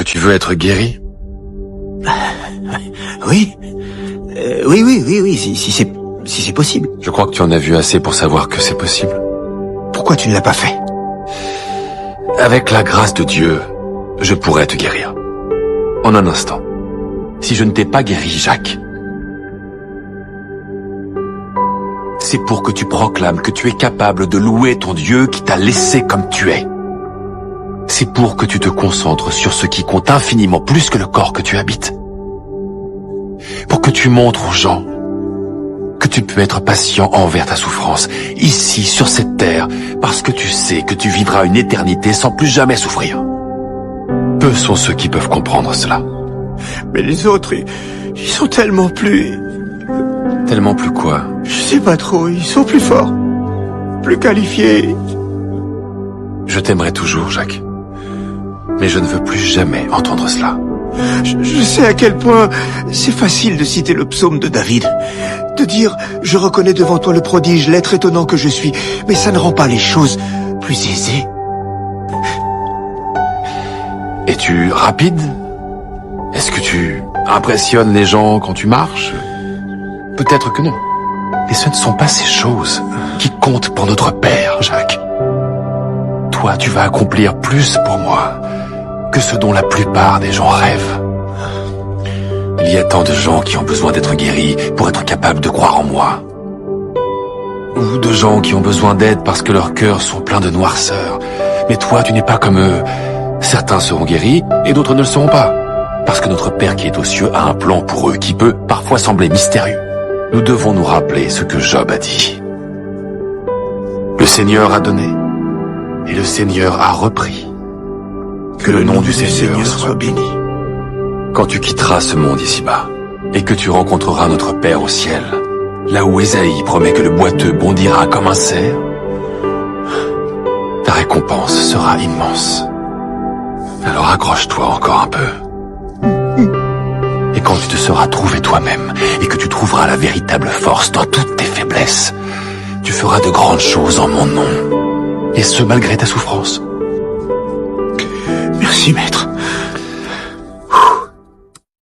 que tu veux être guéri? Oui. Oui, si c'est possible. Je crois que tu en as vu assez pour savoir que c'est possible. Pourquoi tu ne l'as pas fait? Avec la grâce de Dieu, je pourrais te guérir. En un instant. Si je ne t'ai pas guéri, Jacques, c'est pour que tu proclames que tu es capable de louer ton Dieu qui t'a laissé comme tu es. C'est pour que tu te concentres sur ce qui compte infiniment plus que le corps que tu habites. Pour que tu montres aux gens que tu peux être patient envers ta souffrance, ici, sur cette terre, parce que tu sais que tu vivras une éternité sans plus jamais souffrir. Peu sont ceux qui peuvent comprendre cela. Mais les autres, ils sont tellement plus... Tellement plus quoi? Je sais pas trop, ils sont plus forts, plus qualifiés. Je t'aimerai toujours, Jacques. Mais je ne veux plus jamais entendre cela. Je sais à quel point c'est facile de citer le psaume de David, de dire « Je reconnais devant toi le prodige, l'être étonnant que je suis », mais ça ne rend pas les choses plus aisées. Es-tu rapide? Est-ce que tu impressionnes les gens quand tu marches? Peut-être que non. Mais ce ne sont pas ces choses qui comptent pour notre Père, Jacques. Toi, tu vas accomplir plus pour moi que ce dont la plupart des gens rêvent. Il y a tant de gens qui ont besoin d'être guéris pour être capables de croire en moi. Ou de gens qui ont besoin d'aide parce que leurs cœurs sont pleins de noirceur. Mais toi, tu n'es pas comme eux. Certains seront guéris et d'autres ne le seront pas. Parce que notre Père qui est aux cieux a un plan pour eux qui peut parfois sembler mystérieux. Nous devons nous rappeler ce que Job a dit. Le Seigneur a donné et le Seigneur a repris. Que le nom du Seigneur soit béni. Quand tu quitteras ce monde ici-bas et que tu rencontreras notre Père au ciel, là où Ésaïe promet que le boiteux bondira comme un cerf, ta récompense sera immense. Alors accroche-toi encore un peu. Et quand tu te seras trouvé toi-même et que tu trouveras la véritable force dans toutes tes faiblesses, tu feras de grandes choses en mon nom. Et ce, malgré ta souffrance. Merci, maître.